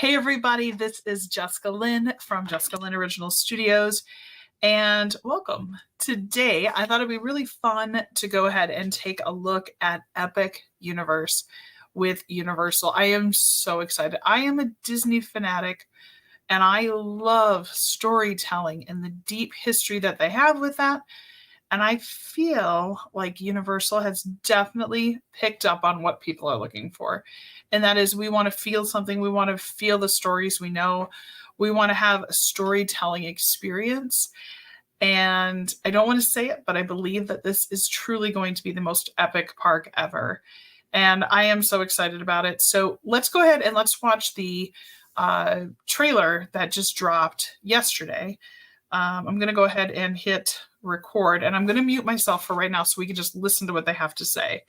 Hey everybody, this is Jessica Lynn from Jessica Lynn Original Studios, and welcome. Today, I thought it'd be really fun to go ahead and take a look at Epic Universe with Universal. I am so excited. I am a Disney fanatic, and I love storytelling and the deep history that they have with that. And I feel like Universal has definitely picked up on what people are looking for. And that is, we want to feel something. We want to feel the stories we know. We want to have a storytelling experience. And I don't want to say it, but I believe that this is truly going to be the most epic park ever. And I am so excited about it. So let's go ahead and let's watch the trailer that just dropped yesterday. I'm going to go ahead and hit record, and I'm going to mute myself for right now so we can just listen to what they have to say.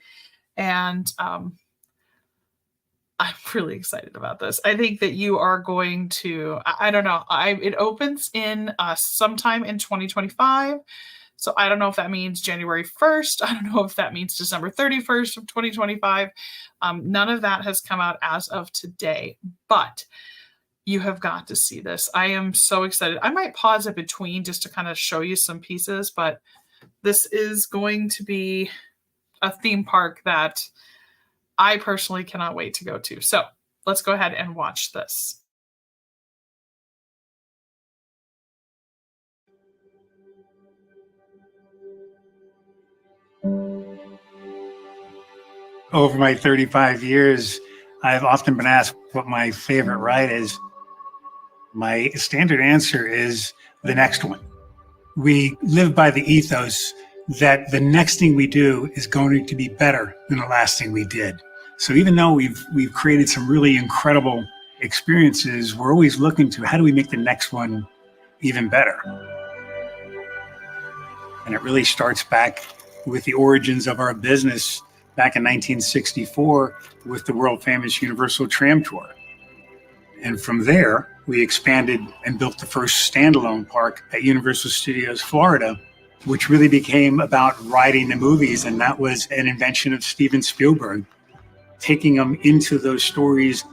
And I'm really excited about this. I think that you are going to, I don't know, it opens in sometime in 2025. So I don't know if that means January 1st. I don't know if that means December 31st of 2025. None of that has come out as of today, but you have got to see this. I am so excited. I might pause it between just to kind of show you some pieces, but this is going to be a theme park that I personally cannot wait to go to. So let's go ahead and watch this. Over my 35 years, I've often been asked what my favorite ride is. My standard answer is the next one. We live by the ethos that the next thing we do is going to be better than the last thing we did. So even though we've created some really incredible experiences, we're always looking to how do we make the next one even better? And it really starts back with the origins of our business back in 1964 with the world famous Universal Tram Tour. And from there, we expanded and built the first standalone park at Universal Studios, Florida, which really became about riding the movies. And that was an invention of Steven Spielberg, taking them into those stories,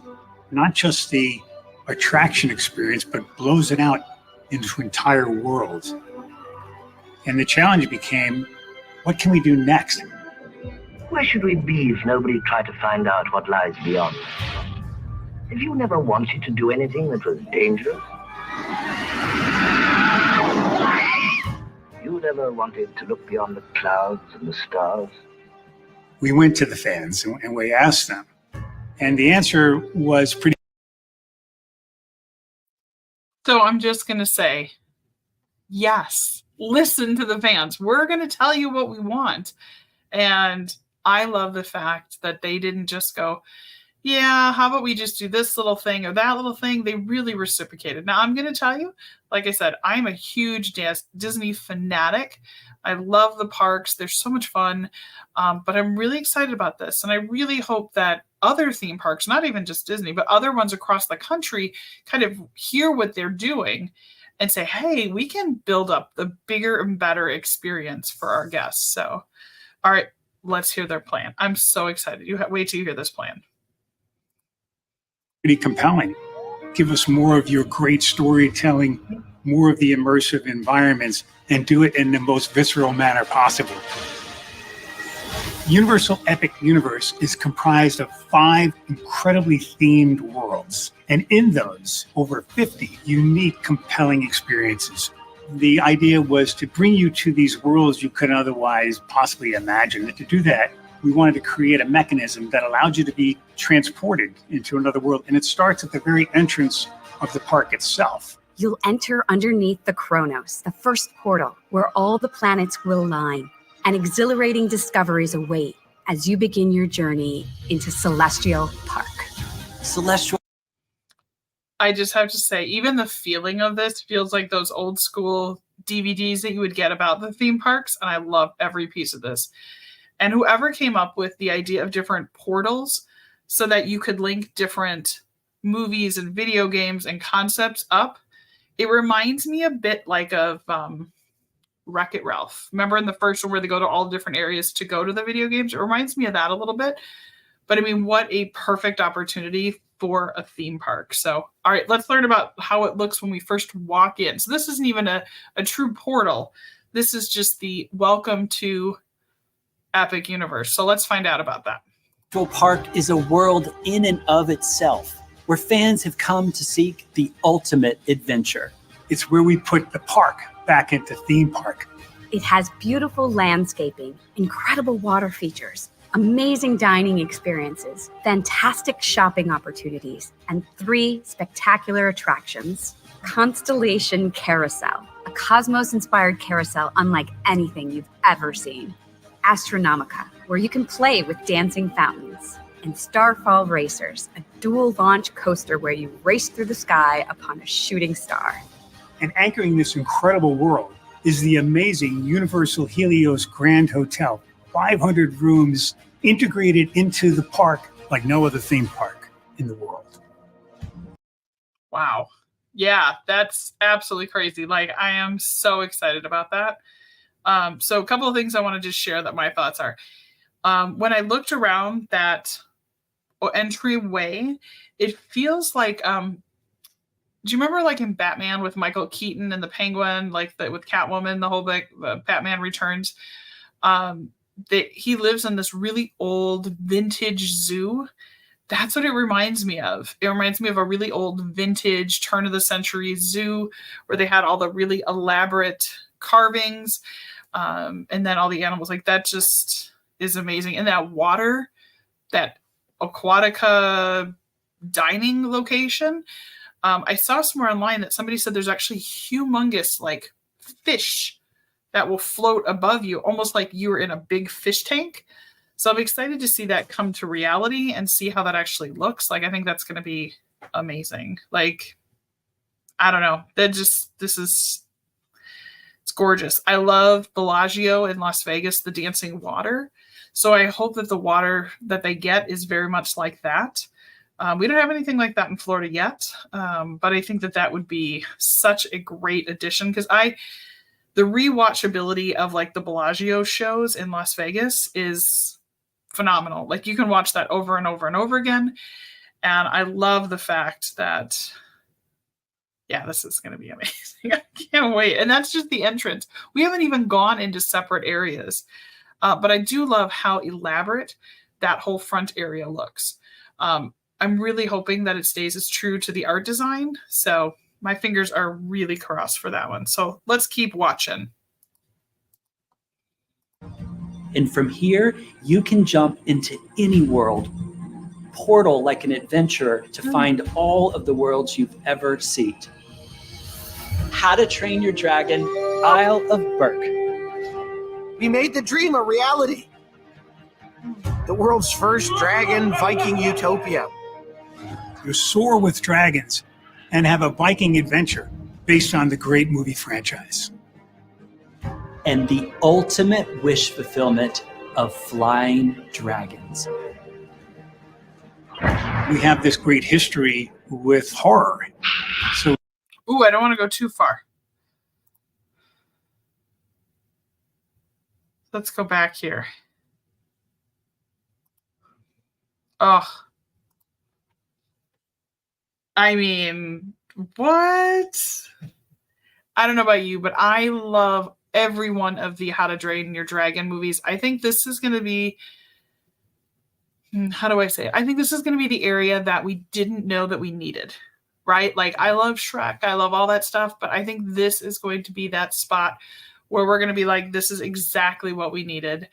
not just the attraction experience, but blows it out into entire worlds. And the challenge became, what can we do next? Where should we be if nobody tried to find out what lies beyond? Have you never wanted to do anything that was dangerous? You never wanted to look beyond the clouds and the stars? We went to the fans and we asked them. And the answer was pretty. So I'm just going to say, yes, listen to the fans. We're going to tell you what we want. And I love the fact that they didn't just go, yeah, how about we just do this little thing or that little thing? They really reciprocated. Now, I'm going to tell you, like I said, I'm a huge Disney fanatic. I love the parks. They're so much fun. But I'm really excited about this. And I really hope that other theme parks, not even just Disney, but other ones across the country kind of hear what they're doing and say, hey, we can build up the bigger and better experience for our guests. So, all right, let's hear their plan. I'm so excited. Wait till you hear this plan. Pretty compelling. Give us more of your great storytelling, more of the immersive environments, and do it in the most visceral manner possible. Universal Epic Universe is comprised of 5 incredibly themed worlds, and in those, over 50 unique, compelling experiences. The idea was to bring you to these worlds you couldn't otherwise possibly imagine. And to do that, we wanted to create a mechanism that allowed you to be transported into another world. And it starts at the very entrance of the park itself. You'll enter underneath the Chronos, the first portal, where all the planets will align, and exhilarating discoveries await as you begin your journey into Celestial Park. Celestial. I just have to say, even the feeling of this feels like those old school DVDs that you would get about the theme parks. And I love every piece of this. And whoever came up with the idea of different portals so that you could link different movies and video games and concepts up, it reminds me a bit like of Wreck-It Ralph. Remember in the first one where they go to all different areas to go to the video games? It reminds me of that a little bit. But I mean, what a perfect opportunity for a theme park. So, all right, let's learn about how it looks when we first walk in. So this isn't even a true portal. This is just the welcome to Epic Universe. So let's find out about that. Park is a world in and of itself, where fans have come to seek the ultimate adventure. It's where we put the park back into theme park. It has beautiful landscaping, incredible water features, amazing dining experiences, fantastic shopping opportunities, and 3 spectacular attractions. Constellation Carousel, a cosmos-inspired carousel unlike anything you've ever seen. Astronomica, where you can play with dancing fountains. And Starfall Racers, a dual-launch coaster where you race through the sky upon a shooting star. And anchoring this incredible world is the amazing Universal Helios Grand Hotel. 500 rooms integrated into the park like no other theme park in the world. Wow. Yeah, that's absolutely crazy. Like, I am so excited about that. So a couple of things I want to just share that my thoughts are. When I looked around that entryway, it feels like, do you remember like in Batman with Michael Keaton and the Penguin, like with Catwoman, the whole Batman Returns? He lives in this really old vintage zoo. That's what it reminds me of. It reminds me of a really old vintage turn of the century zoo where they had all the really elaborate carvings, and then all the animals. Like, that just is amazing. And that water, that Aquatica dining location, I saw somewhere online that somebody said there's actually humongous like fish that will float above you, almost like you were in a big fish tank. So I'm excited to see that come to reality and see how that actually looks. Like, I think that's going to be amazing. Like, I don't know. It's gorgeous. I love Bellagio in Las Vegas, the dancing water. So I hope that the water that they get is very much like that. We don't have anything like that in Florida yet, but I think that would be such a great addition, because the rewatchability of like the Bellagio shows in Las Vegas is phenomenal. Like, you can watch that over and over and over again. And I love the fact that, yeah, this is going to be amazing. I can't wait. And that's just the entrance. We haven't even gone into separate areas. But I do love how elaborate that whole front area looks. I'm really hoping that it stays as true to the art design. So my fingers are really crossed for that one. So let's keep watching. And from here, you can jump into any world, portal like an adventurer to find all of the worlds you've ever seen. How to Train Your Dragon, Isle of Berk. We made the dream a reality. The world's first dragon Viking utopia. You soar with dragons and have a Viking adventure based on the great movie franchise. And the ultimate wish fulfillment of flying dragons. We have this great history with horror. So, Ooh, I don't want to go too far. Let's go back here. Oh. I mean, what? I don't know about you, but I love every one of the How to Train Your Dragon movies. I think this is going to be, how do I say it? I think this is going to be the area that we didn't know that we needed, right? Like, I love Shrek. I love all that stuff, but I think this is going to be that spot where we're going to be like, this is exactly what we needed.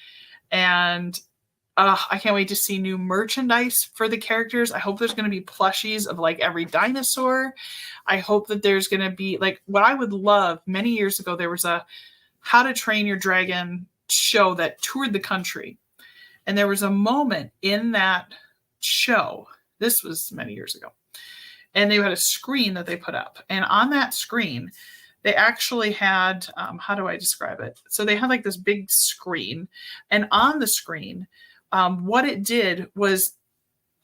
And I can't wait to see new merchandise for the characters. I hope there's going to be plushies of like every dinosaur. I hope that there's going to be like, what I would love, many years ago, there was a How to Train Your Dragon show that toured the country. And there was a moment in that show, this was many years ago, and they had a screen that they put up. And on that screen, they actually had, how do I describe it? So they had like this big screen, and on the screen, what it did was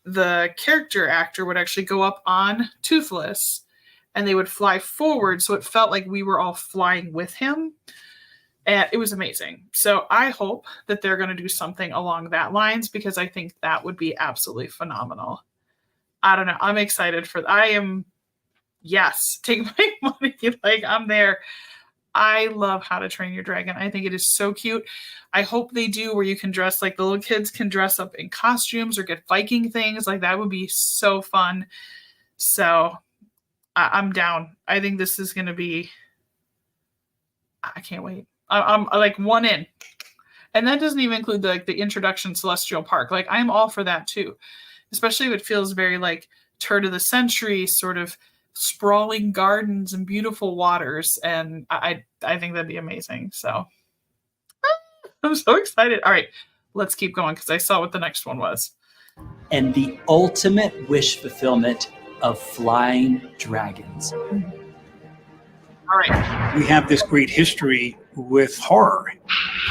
the character actor would actually go up on Toothless and they would fly forward. So it felt like we were all flying with him. And it was amazing. So I hope that they're going to do something along that lines, because I think that would be absolutely phenomenal. I don't know. I'm excited for. I am. Yes, take my money. Like I'm there. I love How to Train Your Dragon. I think it is so cute. I hope they do where you can dress like the little kids can dress up in costumes or get Viking things. Like that would be so fun. So I'm down. I think this is going to be. I can't wait. I'm like one in. And that doesn't even include the introduction Celestial Park. Like I'm all for that too. Especially if it feels very like turn of the century, sort of sprawling gardens and beautiful waters. And I think that'd be amazing. So I'm so excited. All right, let's keep going because I saw what the next one was. And the ultimate wish fulfillment of flying dragons. All right. We have this great history with horror.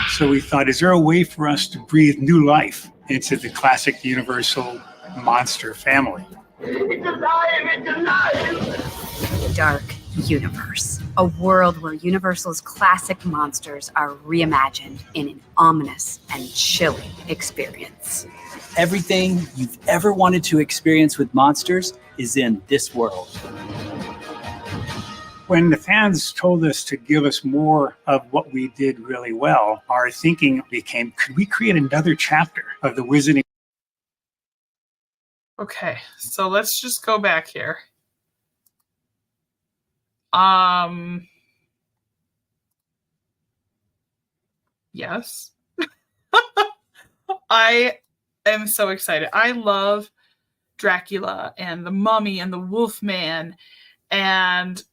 So we thought, is there a way for us to breathe new life into the classic Universal monster family? It's alive! It's alive! Dark Universe, a world where Universal's classic monsters are reimagined in an ominous and chilling experience. Everything you've ever wanted to experience with monsters is in this world. When the fans told us to give us more of what we did really well, our thinking became, could we create another chapter of the Wizarding? Okay, so let's just go back here. Yes. I am so excited. I love Dracula and the Mummy and the Wolfman, and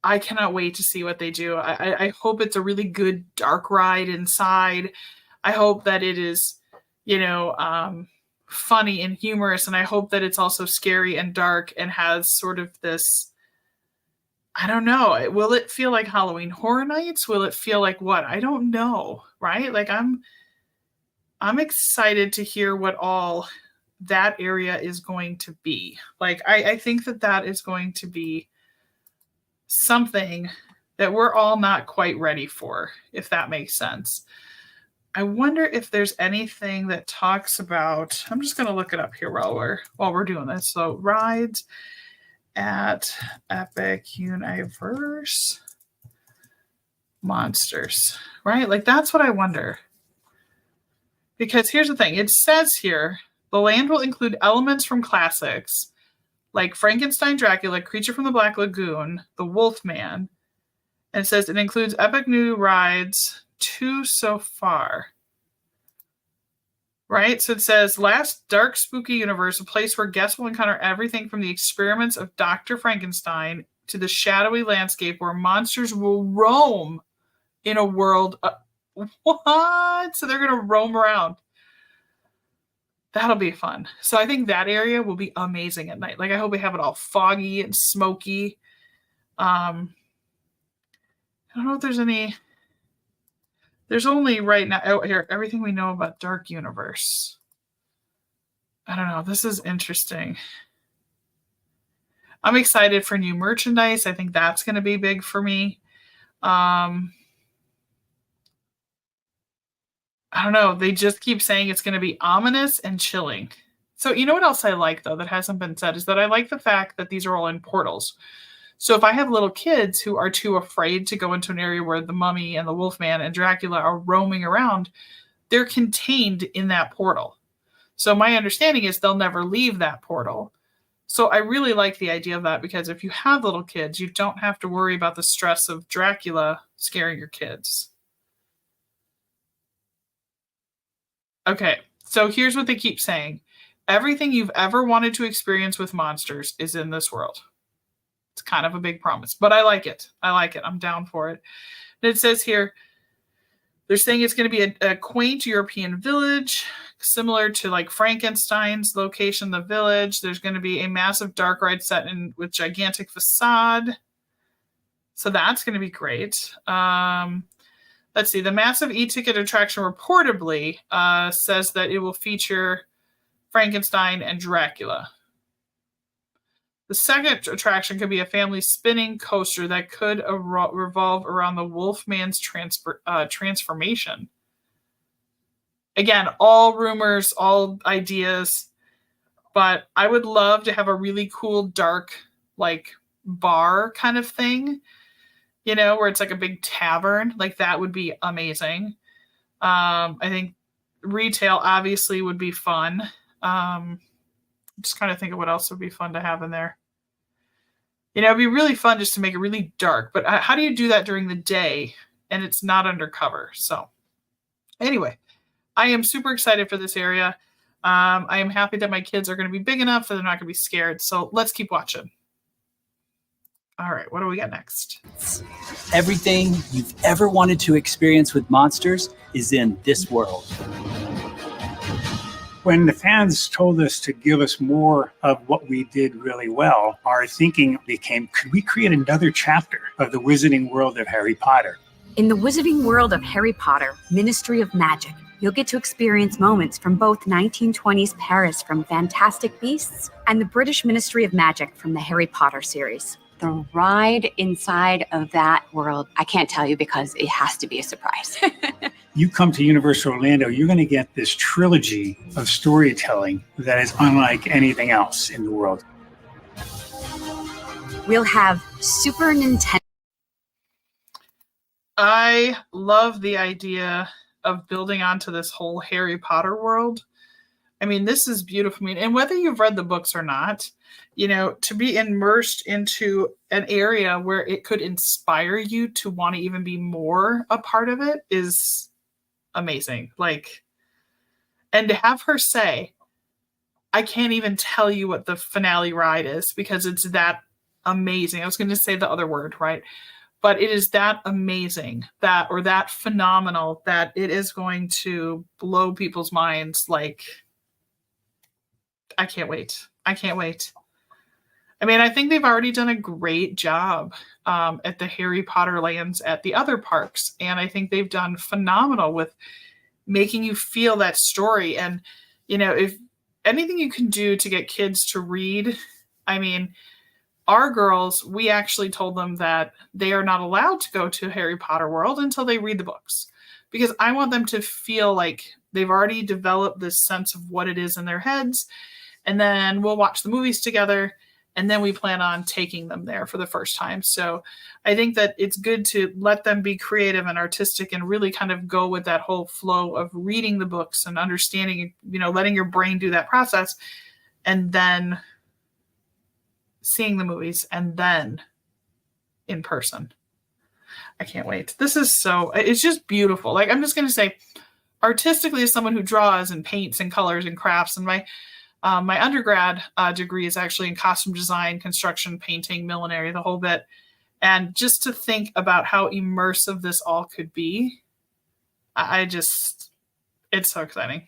I cannot wait to see what they do. I hope it's a really good dark ride inside. I hope that it is, funny and humorous, and I hope that it's also scary and dark and has sort of this, I don't know, will it feel like Halloween Horror Nights? Will it feel like what? I don't know, right? Like I'm excited to hear what all that area is going to be. Like I think that is going to be something that we're all not quite ready for, if that makes sense. I wonder if there's anything that talks about, I'm just going to look it up here while we're doing this. So rides at Epic Universe monsters, right? Like that's what I wonder. Because here's the thing. It says here, the land will include elements from classics like Frankenstein, Dracula, Creature from the Black Lagoon, the Wolfman. And it says it includes epic new rides, 2 so far. Right? So it says, last dark, spooky universe, a place where guests will encounter everything from the experiments of Dr. Frankenstein to the shadowy landscape where monsters will roam in a world. What? So they're going to roam around. That'll be fun. So I think that area will be amazing at night. Like I hope we have it all foggy and smoky. I don't know if there's any. There's only right now. Oh, here, everything we know about Dark Universe. I don't know. This is interesting. I'm excited for new merchandise. I think that's going to be big for me. I don't know. They just keep saying it's going to be ominous and chilling. So you know what else I like, though, that hasn't been said, is that I like the fact that these are all in portals. So if I have little kids who are too afraid to go into an area where the Mummy and the Wolfman and Dracula are roaming around, they're contained in that portal. So my understanding is they'll never leave that portal. So I really like the idea of that, because if you have little kids, you don't have to worry about the stress of Dracula scaring your kids. Okay, so here's what they keep saying. Everything you've ever wanted to experience with monsters is in this world. It's kind of a big promise, but I like it. I'm down for it. And it says here, they're saying it's going to be a quaint European village, similar to like Frankenstein's location, the village. There's going to be a massive dark ride set in with gigantic facade. So that's going to be great. Let's see. The massive e-ticket attraction reportedly says that it will feature Frankenstein and Dracula. The second attraction could be a family spinning coaster that could revolve around the Wolfman's transformation. Again, all rumors, all ideas, but I would love to have a really cool, dark, like bar kind of thing, where it's like a big tavern. Like that would be amazing. I think retail obviously would be fun. Just kind of think of what else would be fun to have in there. It'd be really fun just to make it really dark, but how do you do that during the day and it's not undercover? So anyway, I am super excited for this area. I am happy that my kids are going to be big enough that they're not going to be scared. So let's keep watching. All right, what do we got next? Everything you've ever wanted to experience with monsters is in this world. When the fans told us to give us more of what we did really well, our thinking became, could we create another chapter of the wizarding world of Harry Potter? In the wizarding world of Harry Potter, Ministry of Magic, you'll get to experience moments from both 1920s Paris from Fantastic Beasts and the British Ministry of Magic from the Harry Potter series. The ride inside of that world, I can't tell you because it has to be a surprise. You come to Universal Orlando, you're going to get this trilogy of storytelling that is unlike anything else in the world. We'll have Super Nintendo. I love the idea of building onto this whole Harry Potter world. I mean, this is beautiful. And whether you've read the books or not, to be immersed into an area where it could inspire you to want to even be more a part of it is amazing. And to have her say, I can't even tell you what the finale ride is because it's that amazing. I was going to say the other word, right? But it is that amazing, that phenomenal, that it is going to blow people's minds. I can't wait. I can't wait. I mean, I think they've already done a great job at the Harry Potter lands at the other parks. And I think they've done phenomenal with making you feel that story. And, if anything you can do to get kids to read, I mean, our girls, we actually told them that they are not allowed to go to Harry Potter World until they read the books. Because I want them to feel like they've already developed this sense of what it is in their heads. And then we'll watch the movies together. And then we plan on taking them there for the first time. So I think that it's good to let them be creative and artistic and really kind of go with that whole flow of reading the books and understanding, letting your brain do that process and then seeing the movies and then in person. I can't wait. It's just beautiful. I'm just going to say, artistically, as someone who draws and paints and colors and crafts, and my undergrad degree is actually in costume design, construction, painting, millinery, the whole bit. And just to think about how immersive this all could be, it's so exciting.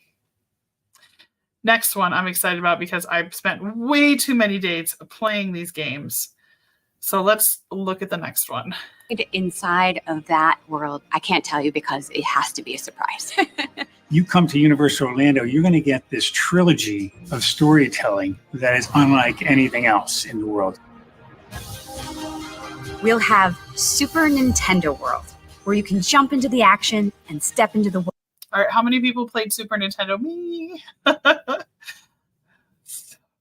Next one I'm excited about because I've spent way too many days playing these games. So let's look at the next one. Inside of that world, I can't tell you because it has to be a surprise. You come to Universal Orlando, you're going to get this trilogy of storytelling that is unlike anything else in the world. We'll have Super Nintendo World, where you can jump into the action and step into the world. All right, how many people played Super Nintendo? Me.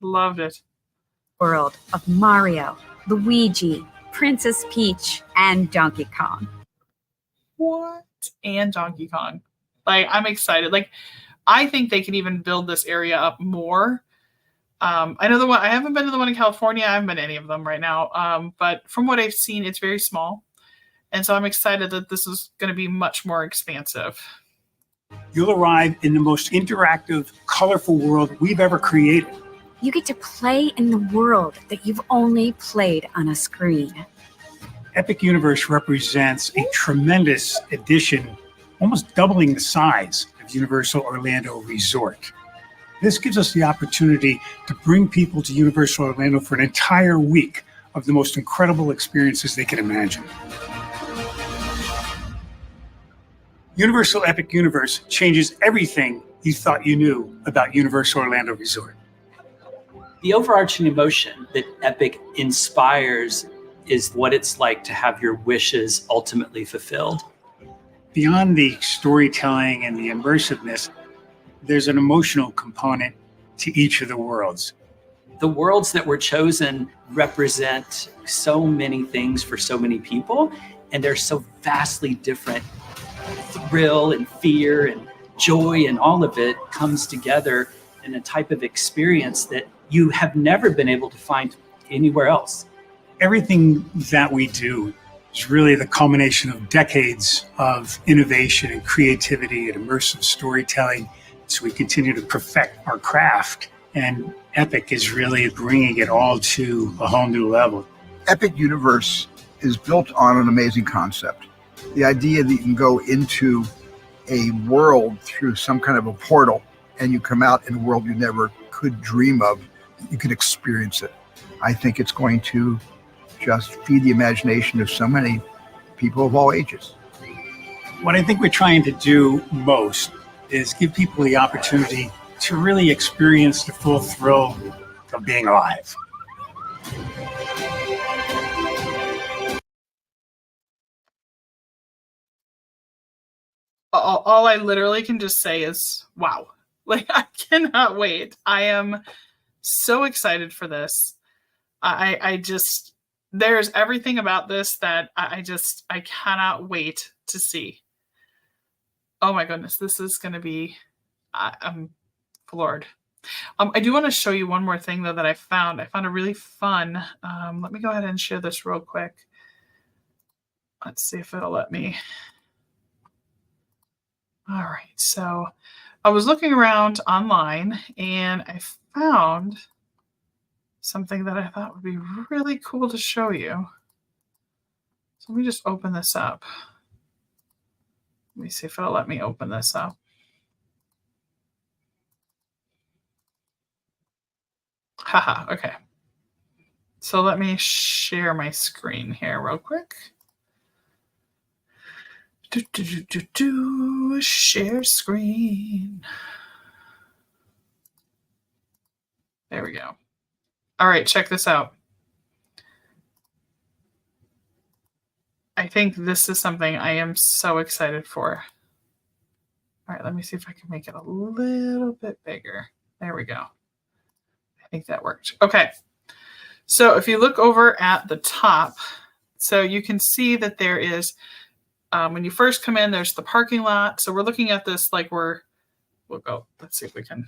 Loved it. World of Mario, Luigi, Princess Peach, and Donkey Kong. What? And Donkey Kong. I'm excited. I think they could even build this area up more. I know I haven't been to the one in California. I haven't been to any of them right now. But from what I've seen, it's very small. And so I'm excited that this is going to be much more expansive. You'll arrive in the most interactive, colorful world we've ever created. You get to play in the world that you've only played on a screen. Epic Universe represents a tremendous addition, almost doubling the size of Universal Orlando Resort. This gives us the opportunity to bring people to Universal Orlando for an entire week of the most incredible experiences they can imagine. Universal Epic Universe changes everything you thought you knew about Universal Orlando Resort. The overarching emotion that Epic inspires is what it's like to have your wishes ultimately fulfilled. Beyond the storytelling and the immersiveness, there's an emotional component to each of the worlds. The worlds that were chosen represent so many things for so many people, and they're so vastly different. Thrill and fear and joy and all of it comes together in a type of experience that you have never been able to find anywhere else. Everything that we do is really the culmination of decades of innovation and creativity and immersive storytelling. So we continue to perfect our craft, and Epic is really bringing it all to a whole new level. Epic Universe is built on an amazing concept. The idea that you can go into a world through some kind of a portal and you come out in a world you never could dream of, you can experience it. I think it's going to just feed the imagination of so many people of all ages. What I think we're trying to do most is give people the opportunity to really experience the full thrill of being alive. All I literally can just say is, wow. Like, I cannot wait. I am so excited for this. I just, there's everything about this that I cannot wait to see. Oh my goodness, this is going to be, I'm floored. I do want to show you one more thing though that I found. I found a really fun, let me go ahead and share this real quick. Let's see if it'll let me. All right, so I was looking around online and I found something that I thought would be really cool to show you. So let me just open this up. Let me see if it'll let me open this up. Haha, okay. So let me share my screen here real quick. Share screen. There we go. All right, check this out. I think this is something I am so excited for. All right, let me see if I can make it a little bit bigger. There we go. I think that worked. Okay. So if you look over at the top, so you can see that there is, when you first come in, there's the parking lot. So we're looking at this like we'll go, let's see if we can,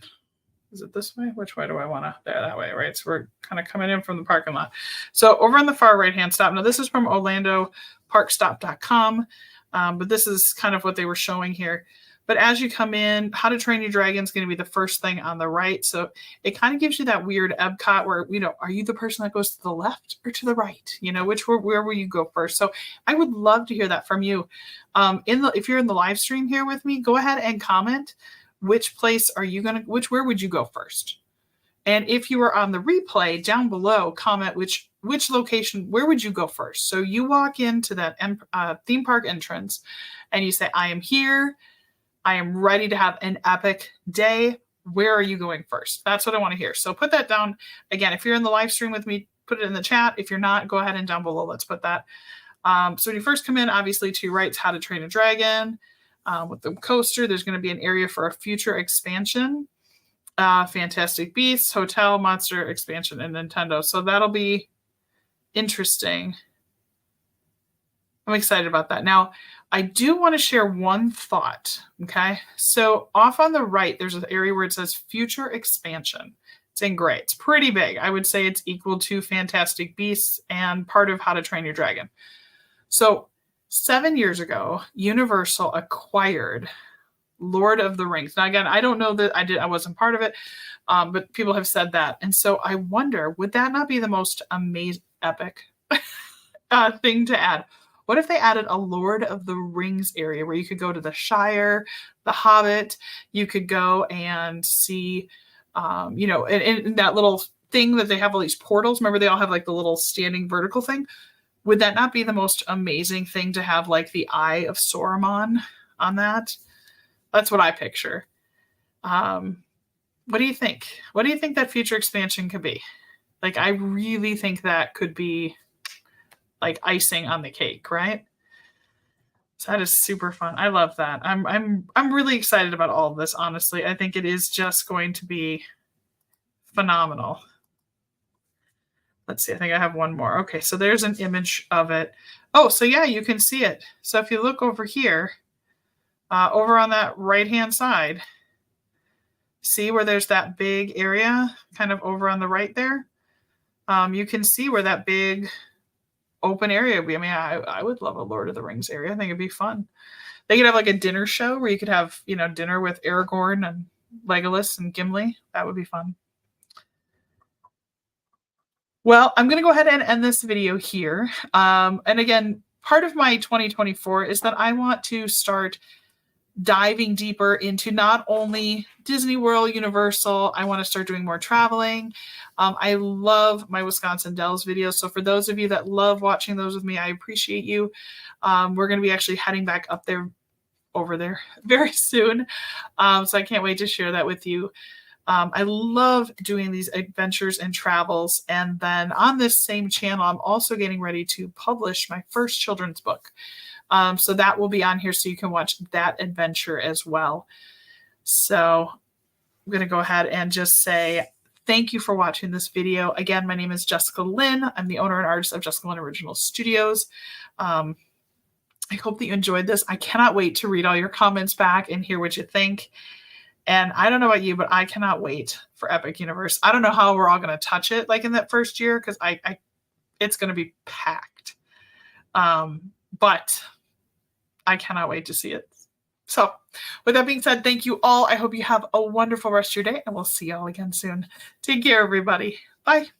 is it this way? Which way do I want to? There, that way, right? So we're kind of coming in from the parking lot. So over on the far right-hand stop, now this is from OrlandoParkStop.com, but this is kind of what they were showing here. But as you come in, How to Train Your Dragon is going to be the first thing on the right. So it kind of gives you that weird Epcot where, are you the person that goes to the left or to the right? Where will you go first? So I would love to hear that from you. If you're in the live stream here with me, go ahead and comment. Which place are you going to, where would you go first? And if you were on the replay down below, comment which location, where would you go first? So you walk into that theme park entrance and you say, I am here. I am ready to have an epic day. Where are you going first? That's what I want to hear. So put that down. Again, if you're in the live stream with me, put it in the chat. If you're not, go ahead and down below, let's put that. So when you first come in, obviously to your right, How to Train a Dragon. With the coaster, there's going to be an area for a future expansion. Fantastic Beasts, Hotel, Monster Expansion, and Nintendo. So that'll be interesting. I'm excited about that. Now, I do want to share one thought, okay? So off on the right, there's an area where it says Future Expansion. It's in gray. It's pretty big. I would say it's equal to Fantastic Beasts and part of How to Train Your Dragon. So 7 years ago, Universal acquired Lord of the Rings. Now, again, I don't know that I wasn't part of it, but people have said that. And so I wonder, would that not be the most amazing, epic thing to add? What if they added a Lord of the Rings area where you could go to the Shire, the Hobbit, you could go and see, in that little thing that they have all these portals. Remember, they all have like the little standing vertical thing. Would that not be the most amazing thing to have like the Eye of Sauron on that? That's what I picture. What do you think? What do you think that future expansion could be? Like, I really think that could be like icing on the cake, right? So that is super fun. I love that. I'm really excited about all of this, honestly. I think it is just going to be phenomenal. Let's see, I think I have one more. Okay, so there's an image of it. Oh, so yeah, you can see it. So if you look over here, over on that right-hand side, see where there's that big area kind of over on the right there? You can see where that big open area would be. I mean, I would love a Lord of the Rings area. I think it'd be fun. They could have like a dinner show where you could have, you know, dinner with Aragorn and Legolas and Gimli. That would be fun. Well, I'm going to go ahead and end this video here. And again, part of my 2024 is that I want to start diving deeper into not only Disney World, Universal. I want to start doing more traveling. I love my Wisconsin Dells videos. So for those of you that love watching those with me, I appreciate you. We're going to be actually heading back up there, over there very soon. So I can't wait to share that with you. I love doing these adventures and travels. And then on this same channel, I'm also getting ready to publish my first children's book. So that will be on here so you can watch that adventure as well. So I'm going to go ahead and just say thank you for watching this video. Again, my name is Jessica Lynn. I'm the owner and artist of JessicaLynnOriginal Studios. I hope that you enjoyed this. I cannot wait to read all your comments back and hear what you think. And I don't know about you, but I cannot wait for Epic Universe. I don't know how we're all going to touch it like in that first year, because it's going to be packed. But I cannot wait to see it. So with that being said, thank you all. I hope you have a wonderful rest of your day, and we'll see you all again soon. Take care, everybody. Bye.